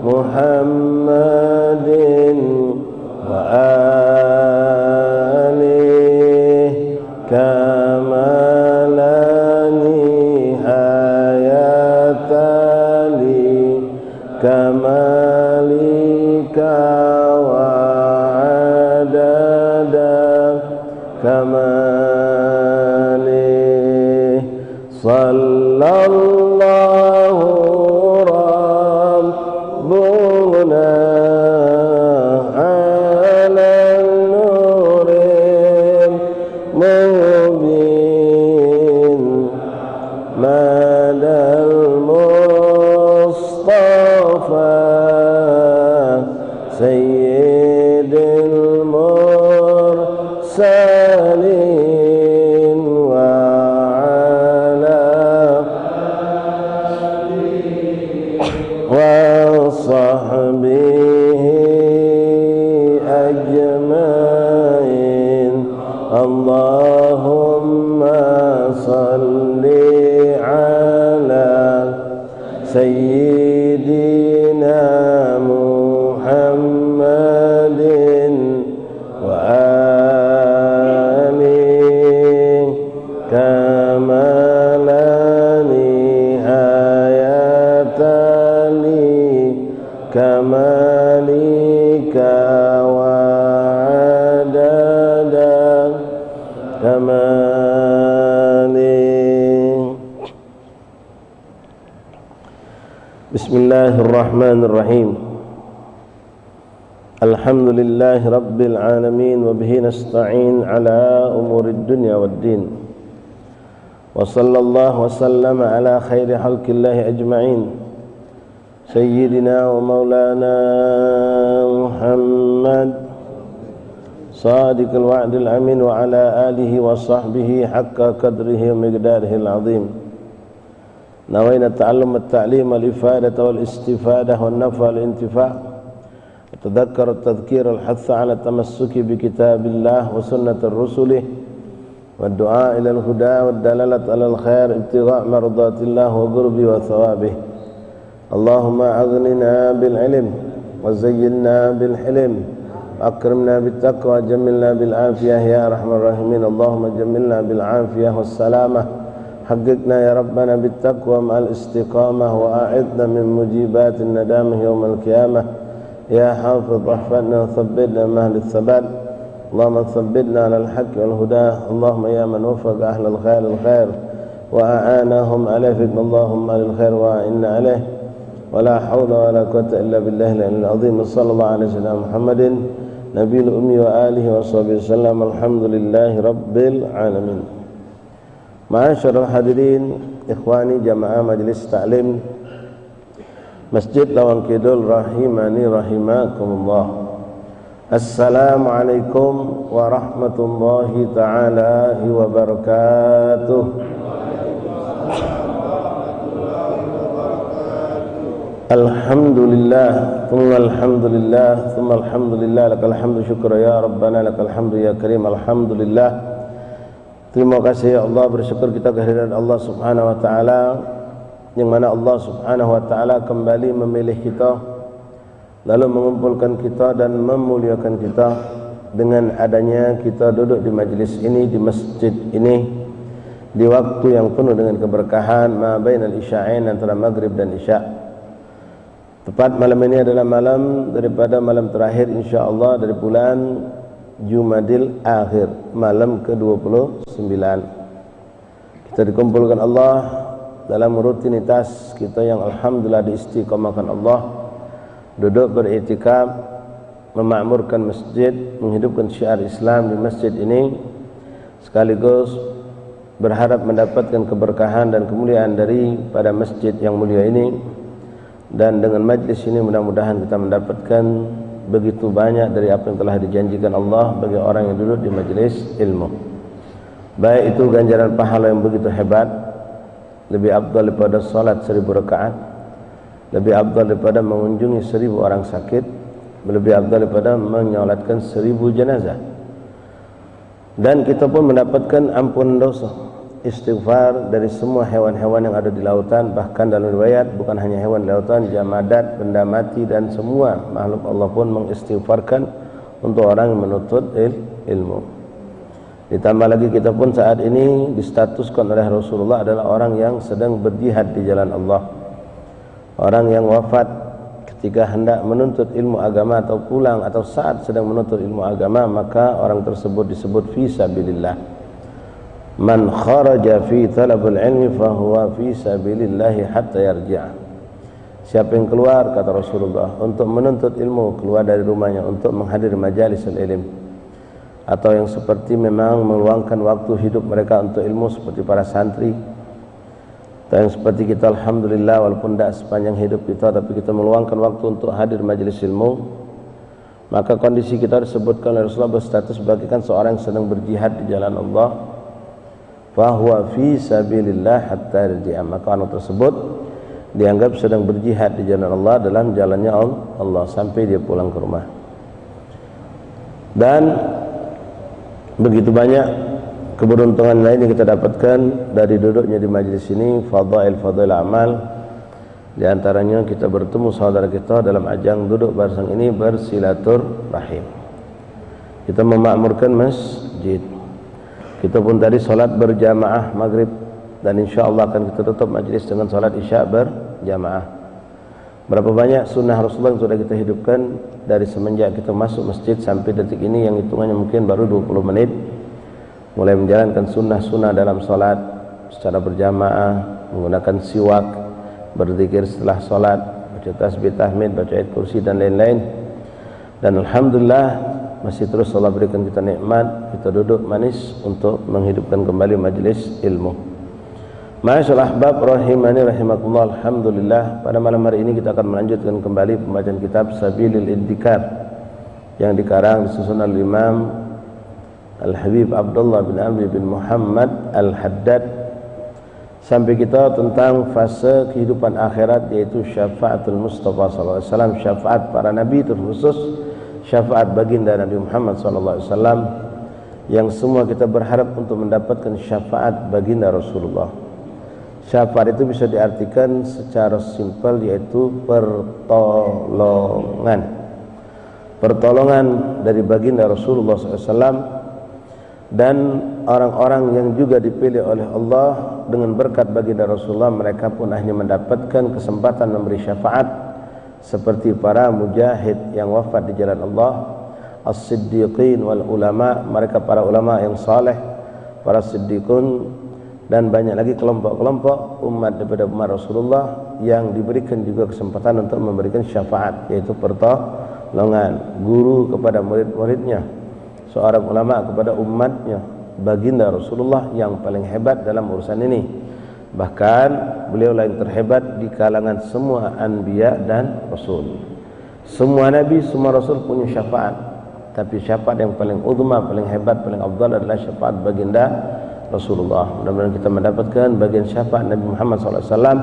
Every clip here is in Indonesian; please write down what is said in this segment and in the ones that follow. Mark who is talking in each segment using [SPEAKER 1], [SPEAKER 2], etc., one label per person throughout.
[SPEAKER 1] Muhammadin wa alihi kamalani hayatali kamalika wa adada kamali sallallahu rabbuna ala nurin mubin madal mustafa sayyidil mursalin wa ala wa sahbihi ajmain. Allahumma salli ala sayyidina Muhammadin wa alihi kamalani hayatali kamalika wa adada kamali. Bismillahirrahmanirrahim. Alhamdulillahi rabbil alamin wa bihi nasta'in ala umurid dunya waddin. Wa sallallahu wa sallama ala khairi khalqillahi ajma'in. Sayyidina wa maulana Muhammad sadiqul wa'dil amin wa ala alihi wa sahbihi haqqa qadrihi wa miqdarihi al-azim. Nawayna ta'allum at-ta'lim wal-ifadah wal-istifadah wan-nafa wal-intifa' tadhakkar at-tadhkir al-hath 'ala tamassuki bi kitabillah wa sunnatir rusulih wad-du'a ila al-huda wad-dalalat 'ala al-khair ibtigha' mardatillah wa qurbi wa thawabih. Allahumma aghnina bil ilm wa zayyinna bil hilm wa akrimna bit taqwa jamilna bil afiyah ya arhamar rahimin. Allahumma jamilna bil afiyah was salamah حققنا يا ربنا بالتقوى مع الاستقامة وأعذنا من مجيبات الندامة يوم القيامة يا حافظ احفظنا وثبتنا مع أهل الثبات. اللهم ثبتنا على الحق والهدى. اللهم يا من وفق أهل الخير الخير وأعانهم عليه فإن اللهم للخير وأعنا عليه ولا حول ولا قوة إلا بالله العظيم. صلى الله على سيدنا محمد نبي الأمي وآله وصحبه وسلم. الحمد لله رب العالمين. Ma'asyiral hadirin, ikhwani jamaah majelis taklim Masjid Lawang Kidul rahimani rahimakumullah. Assalamualaikum warahmatullahi ta'ala wabarakatuh. Alhamdulillah, thumma alhamdulillah, thumma alhamdulillah, lakal hamdu syukra ya Rabbana, lakal hamdu ya karim. Alhamdulillah. Terima kasih ya Allah, bersyukur kita kehadiran Allah subhanahu wa ta'ala, yang mana Allah subhanahu wa ta'ala kembali memilih kita, lalu mengumpulkan kita dan memuliakan kita dengan adanya kita duduk di majlis ini, di masjid ini, di waktu yang penuh dengan keberkahan, ma bainal isya'ain, antara maghrib dan isya'. Tepat malam ini adalah malam daripada malam terakhir insyaAllah dari bulan Jumadil Akhir, malam ke-29. Kita dikumpulkan Allah dalam rutinitas kita yang alhamdulillah diistiqamahkan Allah, duduk beriktikaf, memakmurkan masjid, menghidupkan syiar Islam di masjid ini, sekaligus berharap mendapatkan keberkahan dan kemuliaan dari pada masjid yang mulia ini. Dan dengan majlis ini mudah-mudahan kita mendapatkan begitu banyak dari apa yang telah dijanjikan Allah bagi orang yang duduk di majelis ilmu. Baik itu ganjaran pahala yang begitu hebat, lebih afdal daripada salat 1000 rakaat, lebih afdal daripada mengunjungi 1000 orang sakit, lebih afdal daripada menyolatkan 1000 jenazah. Dan kita pun mendapatkan ampunan dosa, istighfar dari semua hewan-hewan yang ada di lautan, bahkan dalam riwayat bukan hanya hewan di lautan, jamadat, benda mati dan semua makhluk Allah pun mengistighfarkan untuk orang yang menuntut ilmu. Ditambah lagi kita pun saat ini distatuskan oleh Rasulullah adalah orang yang sedang berjihad di jalan Allah, orang yang wafat ketika hendak menuntut ilmu agama atau pulang atau saat sedang menuntut ilmu agama, maka orang tersebut disebut fi sabilillah. Man kharaja fi talabul ilmi fahuwa fi sabilillahi hatta yarji'a. Siapa yang keluar, kata Rasulullah, untuk menuntut ilmu, keluar dari rumahnya untuk menghadiri majalis al-ilm, atau yang seperti memang meluangkan waktu hidup mereka untuk ilmu seperti para santri, atau yang seperti kita, alhamdulillah, walaupun tidak sepanjang hidup kita tapi kita meluangkan waktu untuk hadir majelis ilmu, maka kondisi kita disebutkan oleh Rasulullah berstatus bagaikan seorang yang sedang berjihad di jalan Allah, fahuwa fi sabilillah hatta yarji'a. Maka orang tersebut dianggap sedang berjihad di jalan Allah, dalam jalannya Allah, sampai dia pulang ke rumah. Dan begitu banyak keberuntungan lain yang kita dapatkan dari duduknya di majlis ini, fadail amal. Di antaranya kita bertemu saudara kita dalam ajang duduk bersama ini, bersilaturahim. Kita memakmurkan masjid. Kita pun tadi salat berjamaah maghrib, dan insyaallah akan kita tutup majlis dengan salat isya berjamaah. Berapa banyak sunnah Rasulullah yang sudah kita hidupkan dari semenjak kita masuk masjid sampai detik ini, yang hitungannya mungkin baru 20 menit. Mulai menjalankan sunnah-sunnah dalam salat secara berjamaah, menggunakan siwak, berzikir setelah salat, baca tasbih tahmid, baca ayat kursi dan lain-lain. Dan alhamdulillah masih terus Allah berikan kita nikmat, kita duduk manis untuk menghidupkan kembali majlis ilmu. Ma'asyiral ahbab rahimani rahimakumullah, alhamdulillah pada malam hari ini kita akan melanjutkan kembali pembacaan kitab Sabilil Idzikar yang dikarang disusun oleh Imam Al-Habib Abdullah bin Amr bin Muhammad Al-Haddad, sampai kita tentang fase kehidupan akhirat, yaitu syafaatul Mustafa sallallahu alaihi wasallam, syafaat para nabi, terkhusus syafaat baginda Nabi Muhammad sallallahu alaihi wasallam, yang semua kita berharap untuk mendapatkan syafaat baginda Rasulullah. Syafaat itu bisa diartikan secara simpel, yaitu pertolongan. Pertolongan dari baginda Rasulullah SAW dan orang-orang yang juga dipilih oleh Allah dengan berkat baginda Rasulullah, mereka pun hanya mendapatkan kesempatan memberi syafaat seperti para mujahid yang wafat di jalan Allah, as-siddiqin wal ulama, mereka para ulama yang saleh, para siddiqun, dan banyak lagi kelompok-kelompok umat daripada umat Rasulullah yang diberikan juga kesempatan untuk memberikan syafaat, yaitu pertolongan. Guru kepada murid-muridnya, seorang ulama kepada umatnya, baginda Rasulullah yang paling hebat dalam urusan ini. Bahkan beliau yang terhebat di kalangan semua anbiya dan rasul. Semua nabi, semua rasul punya syafaat, tapi syafaat yang paling uzma, paling hebat, paling afdal adalah syafaat baginda Rasulullah. Mudah-mudahan kita mendapatkan bagian syafaat Nabi Muhammad SAW.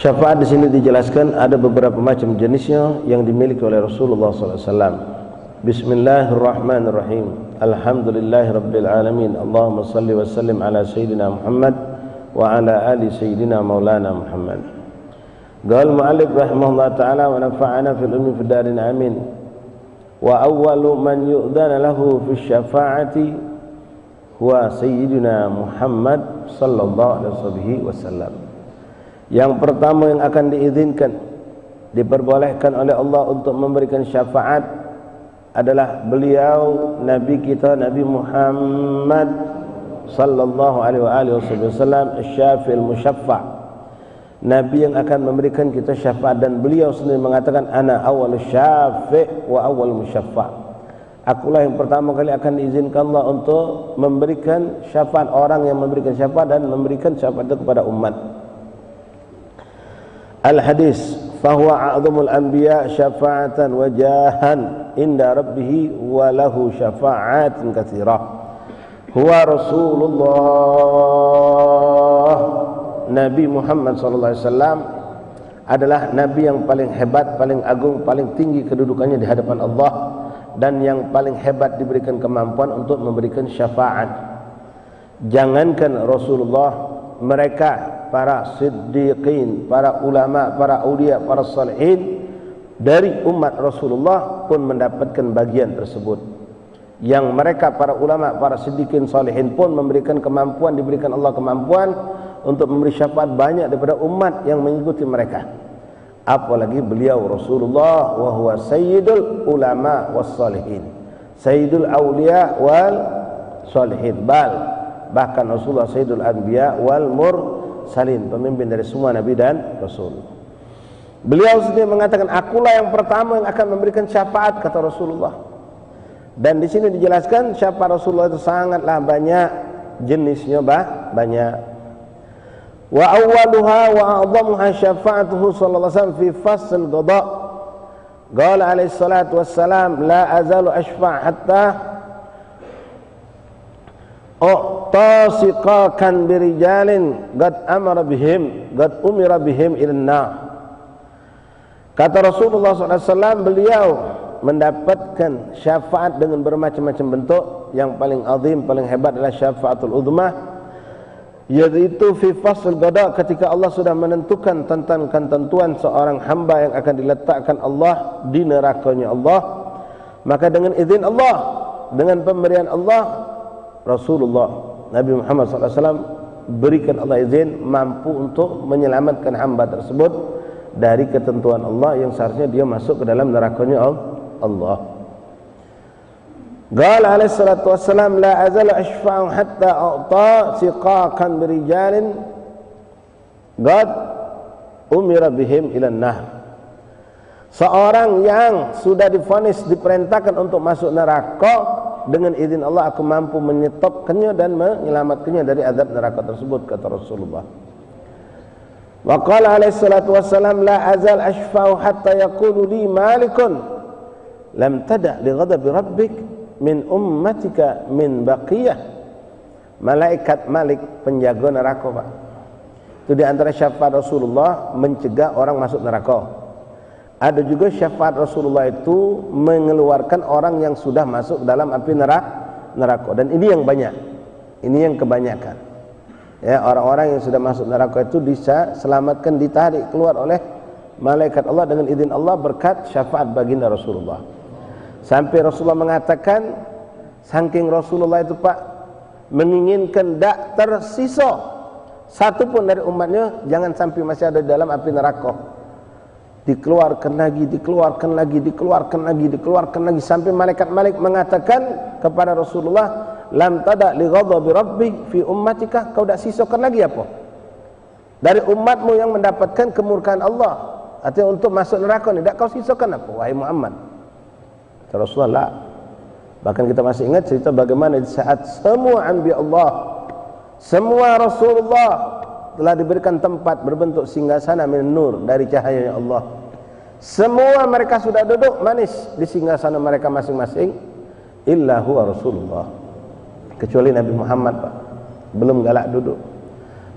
[SPEAKER 1] Syafaat di sini dijelaskan ada beberapa macam jenisnya yang dimiliki oleh Rasulullah SAW. Bismillahirrahmanirrahim. Alhamdulillahirabbil alamin. Allahumma salli wa sallim ala sayyidina Muhammad wa ala ali sayyidina maulana Muhammad. Qala mu'allif rahimahullah ta'ala wa nafa'ana fil ilmi fid darin amin. Wa awwalu man yu'dana lahu fi syafa'ati huwa sayyidina Muhammad sallallahu alaihi wasallam. Yang pertama yang akan diizinkan, diperbolehkan oleh Allah untuk memberikan syafaat adalah beliau, Nabi kita, Nabi Muhammad sallallahu alaihi wasallam, asy-syafi'il musyaffa', Nabi yang akan memberikan kita syafaat. Dan beliau sendiri mengatakan, ana awwalus syafi' wa awwal musyaffa', akulah yang pertama kali akan diizinkan Allah untuk memberikan syafaat, orang yang memberikan syafaat dan memberikan syafaat itu kepada umat. Al-hadis, fahuwa a'zamul anbiya syafa'atan wa jahan inda rabbih wa lahu syafa'atin katsirah. Huwa Rasulullah. Nabi Muhammad sallallahu alaihi wasallam adalah nabi yang paling hebat, paling agung, paling tinggi kedudukannya di hadapan Allah, dan yang paling hebat diberikan kemampuan untuk memberikan syafaat. Jangankan Rasulullah, mereka para siddiqin, para ulama, para aulia, para salihin dari umat Rasulullah pun mendapatkan bagian tersebut. Yang mereka para ulama, para siddiqin, salihin pun memberikan kemampuan, diberikan Allah kemampuan untuk memberi syafaat banyak daripada umat yang mengikuti mereka. Apalagi beliau Rasulullah wa huwa sayyidul ulama was salihin, sayyidul aulia wal salihin, bahkan Rasulullah sayyidul anbiya wal mursalin, pemimpin dari semua nabi dan rasul. Beliau sendiri mengatakan, akulah yang pertama yang akan memberikan syafaat, kata Rasulullah. Dan di sini dijelaskan syafaat Rasulullah itu sangatlah banyak jenisnya, banyak. Wa awwaluha wa a'dhamuha syafa'atuhu sallallahu alaihi wasallam fi fasl qada. Qala alaihi salatu wassalam, la azalu ashfa' hatta u'tasiqakan birijalin qad umira bihim ilan nar. Kata Rasulullah SAW, beliau mendapatkan syafaat dengan bermacam-macam bentuk. Yang paling azim, paling hebat adalah syafaatul uzma, yaitu fi fasl qada, ketika Allah sudah menentukan tentang ketentuan seorang hamba yang akan diletakkan Allah di nerakanya Allah, maka dengan izin Allah, dengan pemberian Allah, Rasulullah Nabi Muhammad SAW berikan Allah izin mampu untuk menyelamatkan hamba tersebut dari ketentuan Allah yang seharusnya dia masuk ke dalam nerakanya Allah. Qala alaihi salatu wassalam, la azalu ashfa'u hatta a'ta siqaqan birijalin qad umira bihim ilan nahr. Seorang yang sudah divonis, diperintahkan untuk masuk neraka, dengan izin Allah aku mampu menyetopkannya dan menyelamatkannya dari azab neraka tersebut, kata Rasulullah. Wa qala alaihi salatu wassalam, la azal ashfa'u hatta yaqulu li malikun lam tada' li ghadabi rabbik min ummatika min baqiyah. Malaikat Malik, penjaga neraka, Pak. Itu di antara syafaat Rasulullah mencegah orang masuk neraka. Ada juga syafaat Rasulullah itu mengeluarkan orang yang sudah masuk dalam api neraka. Dan ini yang banyak, ini yang kebanyakan. Ya, orang-orang yang sudah masuk neraka itu bisa selamatkan, ditarik keluar oleh malaikat Allah dengan izin Allah berkat syafaat baginda Rasulullah. Sampai Rasulullah mengatakan, saking Rasulullah itu, Pak, menginginkan tak tersisa satu pun dari umatnya jangan sampai masih ada di dalam api neraka. Dikeluarkan lagi, dikeluarkan lagi, dikeluarkan lagi, dikeluarkan lagi, sampai malaikat mengatakan kepada Rasulullah, lam tada li ghadabi rabbik fi ummatika, kau tak sisakan lagi apa dari umatmu yang mendapatkan kemurkaan Allah, artinya untuk masuk neraka ni, tak kau sisakan apa wahai Muhammad? Kata Rasulullah, bahkan kita masih ingat cerita bagaimana di saat semua anbiya Allah, semua Rasulullah telah diberikan tempat berbentuk singgasana min nur, dari cahaya Allah. Semua mereka sudah duduk manis di singgasana mereka masing-masing, illa huwa Rasulullah, kecuali Nabi Muhammad, Pak, belum galak duduk,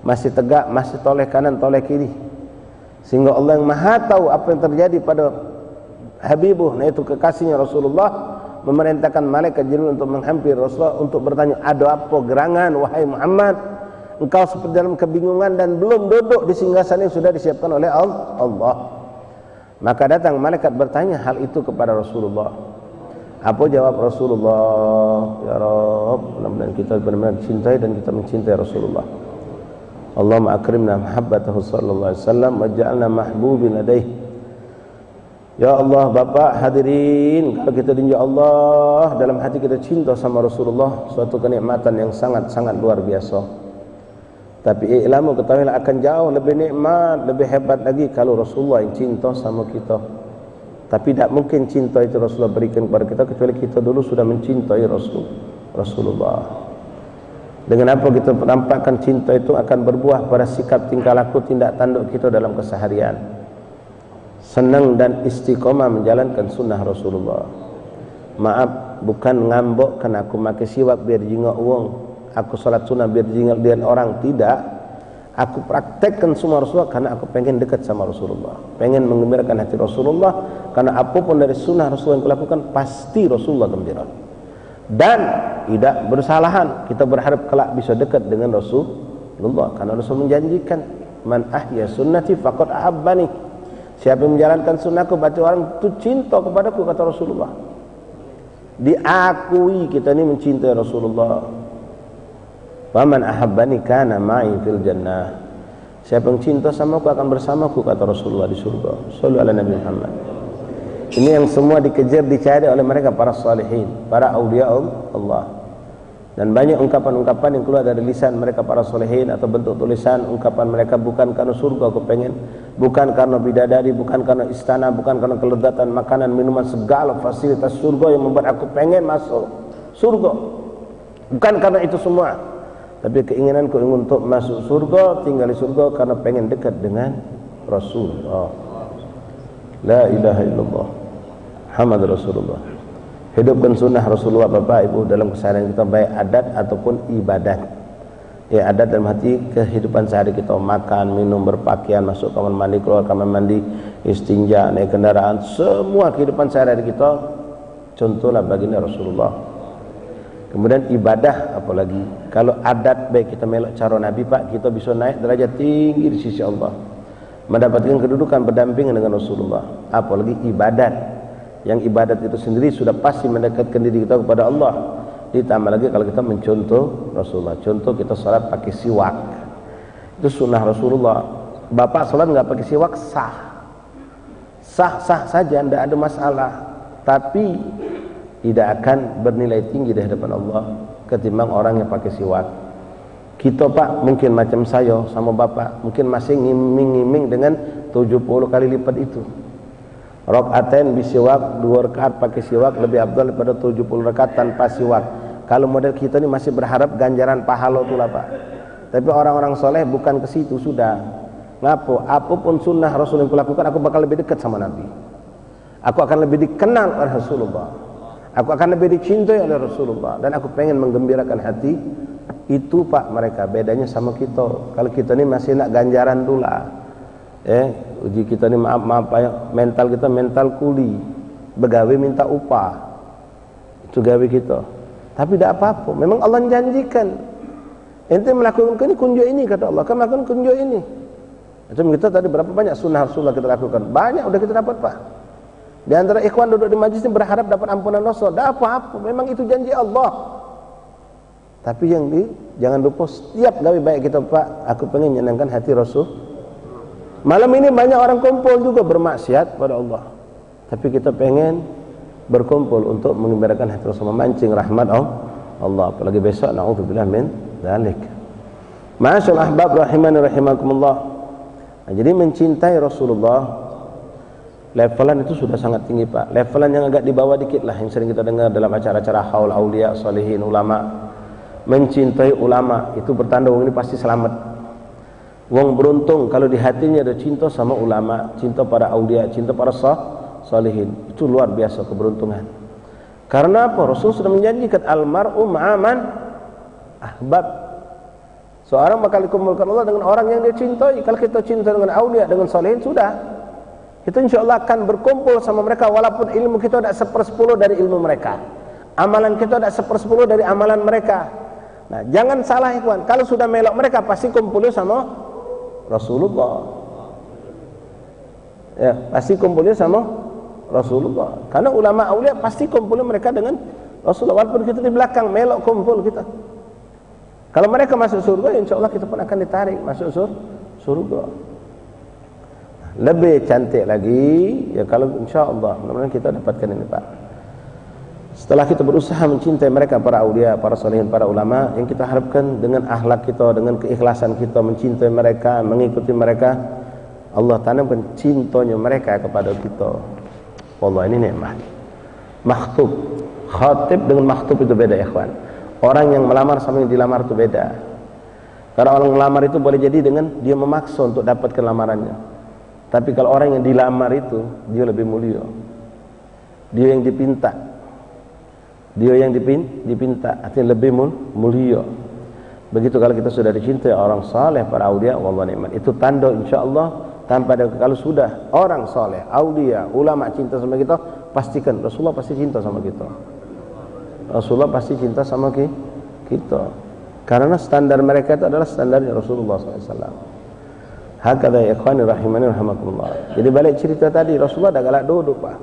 [SPEAKER 1] masih tegak, masih toleh kanan toleh kiri, sehingga Allah yang maha tahu apa yang terjadi pada Habibuh, yaitu kekasihnya Rasulullah, memerintahkan malaikat Jibril untuk menghampiri Rasulullah untuk bertanya, ada apa gerangan wahai Muhammad, engkau seperti dalam kebingungan dan belum duduk di singgasana yang sudah disiapkan oleh Allah. Maka datang malaikat bertanya hal itu kepada Rasulullah. Apa jawab Rasulullah? Ya Rabb, mudah-mudahan kita benar-benar cintai dan kita mencintai Rasulullah. Allahumma akrimna mahabbatahu sallallahu alaihi wasallam waj'alna mahbubin ladaih. Ya Allah, Bapak, hadirin, kalau kita dinja Allah, dalam hati kita cinta sama Rasulullah, suatu kenikmatan yang sangat-sangat luar biasa. Tapi ilmu ketahuilah akan jauh lebih nikmat, lebih hebat lagi kalau Rasulullah yang cinta sama kita. Tapi tak mungkin cinta itu Rasulullah berikan kepada kita kecuali kita dulu sudah mencintai Rasulullah. Dengan apa kita menampakkan cinta itu akan berbuah pada sikap, tingkah laku, tindak tanduk kita dalam keseharian. Senang dan istiqomah menjalankan sunnah Rasulullah. Maaf, bukan ngambok kan aku makai siwak biar jingok uang, aku salat sunnah biar jingok lihat orang, tidak. Aku praktekkan semua Rasulullah karena aku pengen dekat sama Rasulullah, pengen menggembirakan hati Rasulullah, karena apapun dari sunnah Rasulullah yang kulakukan pasti Rasulullah gembira. dan tidak bersalahan. Kita berharap kelak bisa dekat dengan Rasulullah, karena Rasul menjanjikan, man ahya sunnati faqad ahabbani, siapa yang menjalankan sunnahku berarti orang itu cinta kepadaku, kata Rasulullah. Diakui kita ini mencintai Rasulullah. Wa man ahabbani kana ma'i fil jannah, siapa yang cinta sama aku akan bersamaku, kata Rasulullah di surga. Shallu ala Nabi Muhammad. Ini yang semua dikejar, dicari oleh mereka para salihin, para aulia Allah. Dan banyak ungkapan-ungkapan yang keluar dari lisan mereka para salihin atau bentuk tulisan ungkapan mereka, bukan karena surga aku pengen, bukan karena bidadari, bukan karena istana, bukan karena kelezatan makanan, minuman, segala fasilitas surga yang membuat aku pengen masuk surga. Bukan karena itu semua, tapi keinginanku untuk masuk surga, tinggal di surga karena pengen dekat dengan Rasulullah. La ilaha illallah Muhammad Rasulullah. Hidupkan sunnah Rasulullah Bapak Ibu dalam keseharian kita, baik adat ataupun ibadat. Ya, adat dalam hati kehidupan sehari kita, makan, minum, berpakaian, masuk kamar mandi, keluar kamar mandi, istinja, naik kendaraan, semua kehidupan sehari-hari kita contohlah baginda Rasulullah. Kemudian ibadah, apalagi kalau adat baik kita melok cara Nabi Pak, kita bisa naik derajat tinggi di sisi Allah, mendapatkan kedudukan berdampingan dengan Rasulullah. Apalagi ibadat, yang ibadat itu sendiri sudah pasti mendekatkan diri kita kepada Allah. Ditambah lagi kalau kita mencontoh Rasulullah, contoh kita salat pakai siwak, itu sunnah Rasulullah. Bapak salat nggak pakai siwak sah saja, tidak ada masalah, tapi tidak akan bernilai tinggi di hadapan Allah ketimbang orang yang pakai siwak. Kita Pak mungkin macam saya sama Bapak mungkin masih ngiming-ngiming dengan 70 kali lipat itu. Rakaatain bisiwak, 2 rakaat pakai siwak lebih afdal daripada 70 rakaat tanpa siwak. Kalau model kita ini masih berharap ganjaran pahala itulah Pak. Tapi orang-orang soleh bukan ke situ sudah. Ngapo? Apapun sunnah Rasul yang kulakukan, aku bakal lebih dekat sama Nabi. Aku akan lebih dikenal oleh Rasulullah. Aku akan lebih dicintai oleh Rasulullah. Dan aku pengen menggembirakan hati. Itu Pak mereka, bedanya sama kita. Kalau kita ini masih nak ganjaran dulu lah. Uji kita ni maaf ya, mental kita mental kuli, begawe minta upah, itu gawe kita. Tapi tidak apa-apa, memang Allah janjikan ente melakukan ini kunjuk ini, kata Allah kan melakukan kunjuk ini. Macam kita tadi berapa banyak sunnah Rasulullah kita lakukan, banyak udah kita dapat Pak. Di antara ikhwan duduk di majlis ini berharap dapat ampunan dosa, tidak apa-apa, memang itu janji Allah. Tapi jangan lupa setiap gawe baik kita Pak, aku pengen menyenangkan hati Rasul. Malam ini banyak orang kumpul juga bermaksiat pada Allah, tapi kita pengen berkumpul untuk mengembirakan hati Rasul, memancing rahmat Allah. Apalagi besok na'udzubillah min dzalik. Ma'asyal ahbab rahimani rahimakumullah. Jadi mencintai Rasulullah levelan itu sudah sangat tinggi Pak. Levelan yang agak di bawah dikit lah yang sering kita dengar dalam acara-acara haul aulia, salihin, ulama. Mencintai ulama itu bertanda wong ini pasti selamat. Wong beruntung kalau di hatinya ada cinta sama ulama, cinta para aulia, cinta para salihin. Itu luar biasa keberuntungan. Karena apa? Rasul sudah menjanjikan almar'u ma'aman ahbab. Seorang bakal dikumpulkan Allah dengan orang yang dia cintai. Kalau kita cinta dengan aulia, dengan salihin, sudah. Kita insyaAllah akan berkumpul sama mereka walaupun ilmu kita tidak 1/10 dari ilmu mereka. Amalan kita tidak 1/10 dari amalan mereka. Nah, jangan salah ikhwan. Kalau sudah melok mereka pasti kumpulnya sama Rasulullah. Ya, pasti kumpulnya sama Rasulullah. Karena ulama aulia pasti kumpulnya mereka dengan Rasulullah. Walaupun kita di belakang melok kumpul kita. Kalau mereka masuk surga, insya Allah kita pun akan ditarik masuk surga. Lebih cantik lagi ya kalau insya Allah mudah-mudahan kita dapatkan ini Pak. Setelah kita berusaha mencintai mereka, para aulia, para salihin, para ulama, yang kita harapkan dengan akhlak kita, dengan keikhlasan kita mencintai mereka, mengikuti mereka, Allah tanamkan cintanya mereka kepada kita. Wallah, ini nikmat. Makhtub, khatib dengan makhtub itu beda ya ikhwan. Orang yang melamar sama yang dilamar itu beda. Karena orang melamar itu boleh jadi dengan dia memaksa untuk dapatkan lamarannya. Tapi kalau orang yang dilamar itu dia lebih mulia. Dia yang dipinta. Dia yang dipinta, artinya lebih mulia. Begitu kalau kita sudah dicintai orang saleh, para aulia, wallah nikmat. Itu tanda insyaallah tanpa ada, kalau sudah orang saleh, aulia, ulama cinta sama kita, pastikan Rasulullah pasti cinta sama kita. Rasulullah pasti cinta sama kita, karena standar mereka itu adalah standarnya Rasulullah SAW. Hakadha ya ikhwani rahimani rahimakumullah. Jadi balik cerita tadi, Rasulullah dah galak duduk Pak,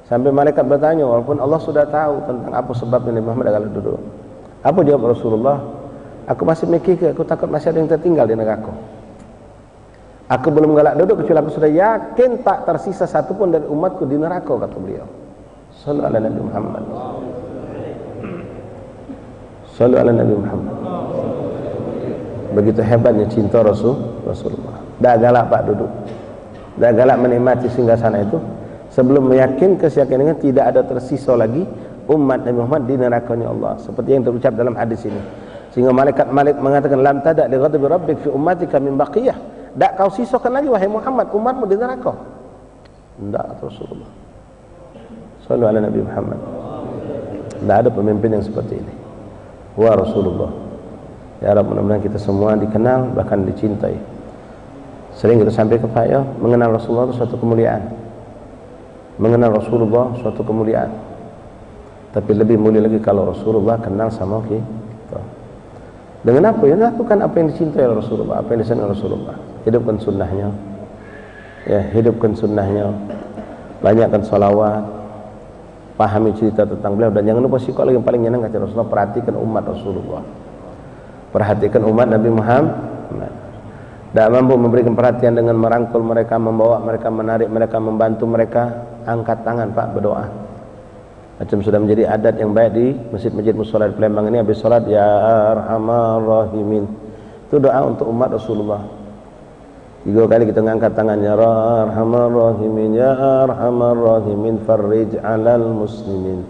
[SPEAKER 1] sampai malaikat bertanya, walaupun Allah sudah tahu tentang apa sebabnya Nabi Muhammad dah galak duduk. Apa jawab Rasulullah? Aku masih mikir, aku takut masih ada yang tertinggal di neraka. Aku belum galak duduk kecuali aku sudah yakin tak tersisa satu pun dari umatku di neraka, kata beliau. Sallu ala Nabi Muhammad. Sallu ala Nabi Muhammad. Begitu hebatnya cinta Rasulullah. Dah galak Pak duduk, dah galak menikmati singgasana itu, sebelum keyakinan tidak ada tersisa lagi umat Nabi Muhammad di nerakanya Allah, seperti yang terucap dalam hadis ini. Sehingga malaikat mengatakan, lam tada li ghadabi rabbik fi ummatika min baqiyah. Tak kau sisakan lagi wahai Muhammad umatmu di neraka. Tidak, Rasulullah. Sallu ala Nabi Muhammad. Tidak ada pemimpin yang seperti ini. Wa Rasulullah. Ya Rabb, mudah-mudahan kita semua dikenal bahkan dicintai. Sering kita sampai ke Pak ya, mengenal Rasulullah itu suatu kemuliaan. Mengenal Rasulullah suatu kemuliaan. Tapi lebih mulia lagi kalau Rasulullah kenal sama kita. Dengan apa? Ya lakukan apa yang dicintai oleh Rasulullah, apa yang disenangi oleh Rasulullah. Hidupkan sunnahnya, ya hidupkan sunnahnya, banyakkan salawat, pahami cerita tentang beliau, dan jangan lupa sikap lagi yang paling nyenang kata Rasulullah, perhatikan umat Rasulullah, perhatikan umat Nabi Muhammad. Tak mampu memberikan perhatian dengan merangkul mereka, membawa mereka, menarik mereka, membantu mereka, angkat tangan Pak, berdoa. Macam sudah menjadi adat yang baik di masjid-masjid mushola di Palembang ini, habis sholat ya arhamar rahimin, itu doa untuk umat Rasulullah. 3 kali kita mengangkat tangan, ya arhamar rahimin, ya arhamar rahimin, farrij alal muslimin,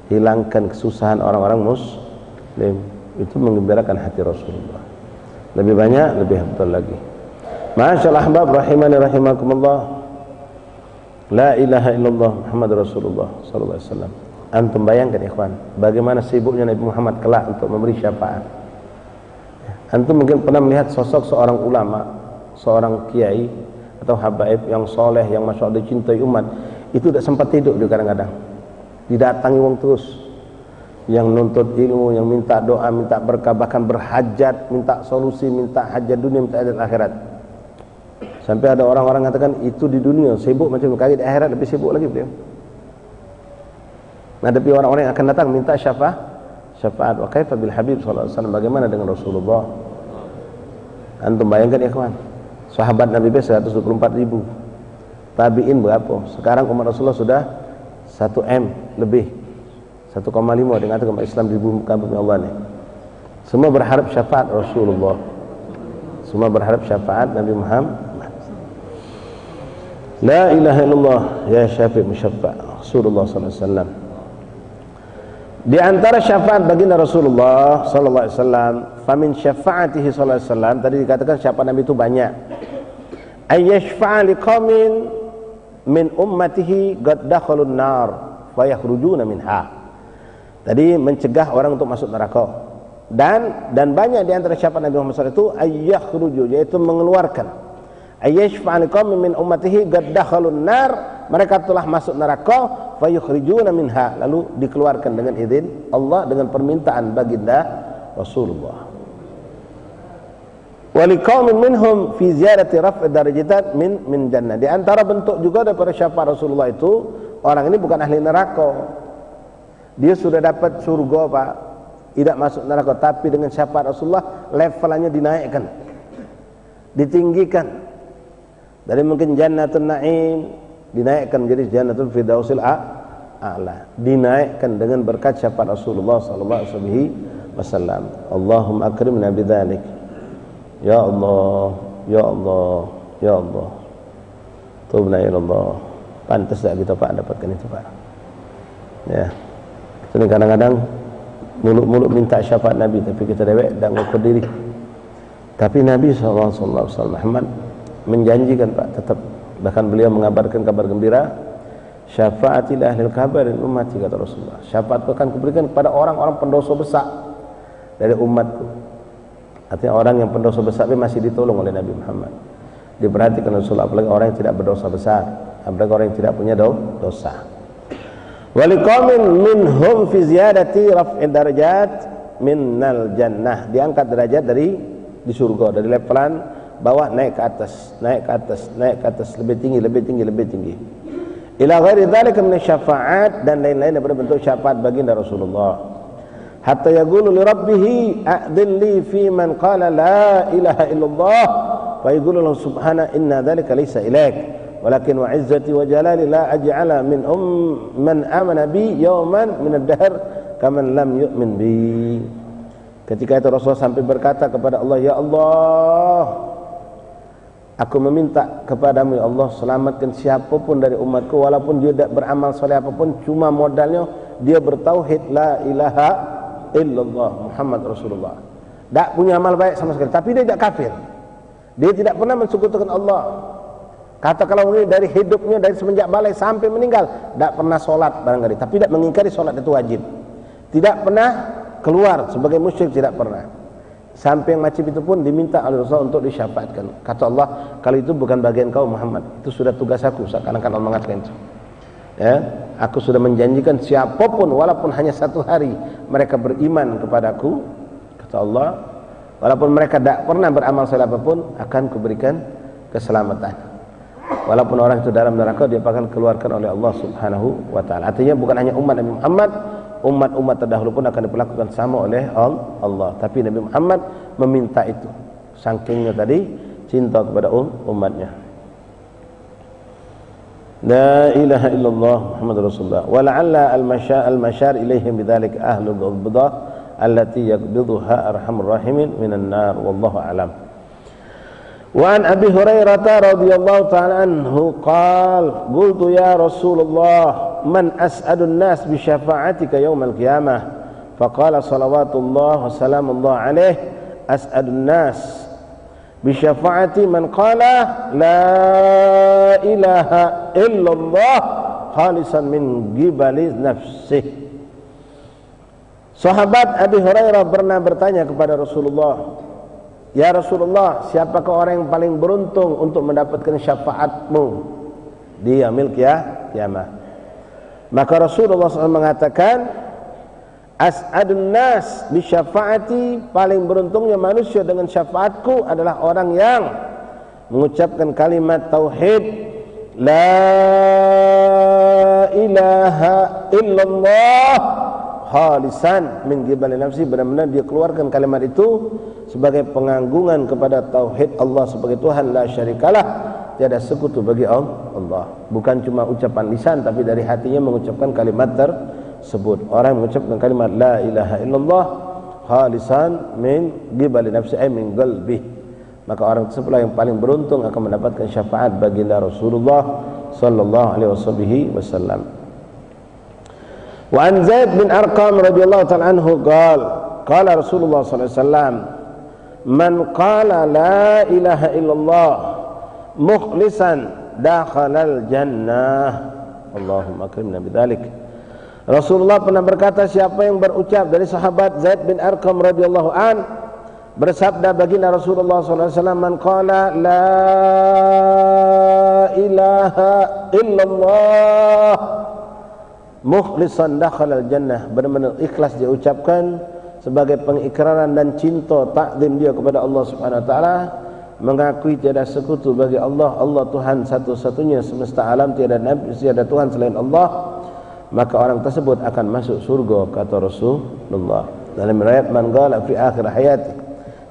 [SPEAKER 1] hilangkan kesusahan orang-orang muslim. Itu menggembirakan hati Rasulullah. Lebih banyak, lebih betul lagi. Masyaallah ahbab rahimani rahimakumullah. La ilaha illallah Muhammad Rasulullah sallallahu alaihi wasallam. Antum bayangkan ikhwan, bagaimana sibuknya Nabi Muhammad kelak untuk memberi syafaat. Antum mungkin pernah melihat sosok seorang ulama, seorang kiai atau habaib yang soleh, yang masya Allah dicintai umat, itu tidak sempat tidur juga kadang-kadang. Didatangi wong terus, yang nuntut ilmu, yang minta doa, minta berkah, bahkan berhajat, minta solusi, minta hajat dunia, minta hajat akhirat. Sampai ada orang-orang mengatakan itu di dunia sibuk macam kali, di akhirat lebih sibuk lagi beliau. Hadapi orang-orang yang akan datang minta syafaat. Wa kaifa bil Habib sallallahu alaihi wasallam, bagaimana dengan Rasulullah? Antum bayangkan ya kawan, sahabat Nabi 124.000, tabi'in berapa? Sekarang umat Rasulullah sudah 1M lebih, 1,5 dengan agama Islam di bumi Allah ini. Semua berharap syafaat Rasulullah, semua berharap syafaat Nabi Muhammad. La ilaha illallah ya syafi' musyaffa' Rasulullah sallallahu alaihi wasallam. Di antara syafaat baginda Rasulullah sallallahu alaihi wasallam, famin syafa'atihi sallallahu alaihi wasallam, tadi dikatakan syafaat Nabi itu banyak. Ayyashfa'a liqaumin min ummatihi qad dakhalun nar fa yakhrujuna minha. Tadi mencegah orang untuk masuk neraka. Dan banyak di antara syafaat Nabi Muhammad SAW itu ayyakhruju, yaitu mengeluarkan. Ayyashfa'a liqaumin min ummatihi qad dakhalun nar, mereka telah masuk neraka, fayukhrijuna minha, lalu dikeluarkan dengan izin Allah, dengan permintaan baginda Rasulullah. Wa liqaumin minhum fi ziyarati raf'i darajat min jannah. Di antara bentuk juga daripada syafaat Rasulullah itu, orang ini bukan ahli neraka, dia sudah dapat surga Pak, tidak masuk neraka, tapi dengan syafaat Rasulullah levelnya dinaikkan, ditinggikan dari mungkin jannatul na'im dinaikkan menjadi jannatul firdausil a'la, dinaikkan dengan berkat syafaat Rasulullah sallallahu alaihi wasallam. Allahumma akrimna bidzalik ya Allah, ya Allah, ya Allah. Tubna ila Allah. Pantas tak kita Pak dapatkan itu Pak. Ya. Jadi kadang-kadang mulut-mulut minta syafaat Nabi, tapi kita dewek dan ngukur diri. Tapi Nabi sallallahu alaihi wasallam Muhammad menjanjikan Pak, tetap, bahkan beliau mengabarkan kabar gembira, syafaatil ahlil kabar dan ummati, kata Rasulullah, syafaatku akan kuberikan kepada orang-orang pendosa besar dari umatku. Artinya orang yang pendosa besar masih ditolong oleh Nabi Muhammad, diperhatikan Rasulullah, apalagi orang yang tidak berdosa besar, apalagi orang yang tidak punya dosa. Waliqaumin minhum fi ziyadati raf'id darajat minnal jannah, diangkat derajat di surga, dari levelan bawah naik ke atas, naik ke atas, naik ke atas, lebih tinggi, lebih tinggi, lebih tinggi. Ila ghairi dzalika min syafaat, dan lain-lain daripada bentuk syafaat baginda Rasulullah. Hatta yaqulu li rabbih a'dilli fi man qala la ilaha illallah, fa yaqulu lahu subhana inna dzalika laysa ilaik, walakin wa izzati wa jalali la aj'ala min man amana bi yawman min ad-dahr kaman lam yu'min bi. Ketika itu Rasulullah sampai berkata kepada Allah, ya Allah, aku meminta kepadamu ya Allah, selamatkan siapapun dari umatku walaupun dia tidak beramal soleh apapun, cuma modalnya dia bertauhid la ilaha illallah Muhammad Rasulullah, tidak punya amal baik sama sekali, tapi dia tidak kafir, dia tidak pernah mensekutukan Allah. Kata kalau ini dari hidupnya, dari semenjak balai sampai meninggal tidak pernah sholat barangkali, tapi tidak mengingkari sholat itu wajib, tidak pernah keluar sebagai musyrik, tidak pernah. Sampai yang macam itu pun diminta oleh Rasulullah untuk disyafaatkan. Kata Allah, kalau itu bukan bagian kau Muhammad, itu sudah tugas aku. Seakan-akan Allah mengatakan itu. Ya, aku sudah menjanjikan siapapun walaupun hanya satu hari mereka beriman kepadaku, kata Allah, walaupun mereka tidak pernah beramal saleh apapun, akan kuberikan keselamatan. Walaupun orang itu dalam neraka, dia akan keluarkan oleh Allah Subhanahu wa taala. Artinya bukan hanya umat Nabi Muhammad, umat-umat terdahulu pun akan diperlakukan sama oleh Allah. Tapi Nabi Muhammad meminta itu, sakingnya tadi cinta kepada umatnya. La ilaha illallah Muhammad Rasulullah. Wa la'alla al-mashar ilaihim bidzalik ahlul bidah allati yaqbiduha arhamur rahimin minan nar, wallahu a'lam. Wa an Abi Hurairah radhiyallahu ta'ala anhu qala qultu ya Rasulullah man as'adun nas bi syafa'atika yaumal qiyamah, faqala salawatullah wa salamullah alaih as'adun nas bi syafa'ati man qala la ilaha illallah khalisan min ghibali nafsih. Sahabat Abi Hurairah pernah bertanya kepada Rasulullah, ya Rasulullah, siapakah orang yang paling beruntung untuk mendapatkan syafaatmu di yaumil qiyamah? Maka Rasulullah SAW mengatakan, as'adun nas bi syafaati, paling beruntungnya manusia dengan syafaatku adalah orang yang mengucapkan kalimat tauhid la ilaha illallah khalisan min ghibali nafsi, benar-benar dia keluarkan kalimat itu sebagai penganggungan kepada tauhid Allah sebagai Tuhan, la syarikalah, tiada sekutu bagi Allah. Bukan cuma ucapan lisan, tapi dari hatinya mengucapkan kalimat tersebut. Orang mengucapkan kalimat la ilaha illallah khalisan min ghibali nafsi ay min qalbi, maka orang tersebut yang paling beruntung akan mendapatkan syafaat baginda Rasulullah sallallahu alaihi wasallam. Wa an Zaid bin Arqam radhiyallahu ta'ala anhu qala Rasulullah sallallahu alaihi wasallam, man qala la ilaha illallah mukhlisan dakhalal jannah, Allahumma akrimna bidzalik. Rasulullah pernah berkata, siapa yang berucap, dari sahabat Zaid bin Arqam radhiyallahu an, bersabda baginda Rasulullah sallallahu alaihi wasallam, man qala la ilaha illallah mukhlisan dakhalal jannah, benar-benar ikhlas dia ucapkan sebagai pengikraran dan cinta takzim dia kepada Allah Subhanahu wa taala, mengakui tiada sekutu bagi Allah, Allah Tuhan satu-satunya semesta alam, tiada nabi, tiada Tuhan selain Allah, maka orang tersebut akan masuk surga, kata Rasulullah. Dalam riwayat, man qala fi akhir hayati,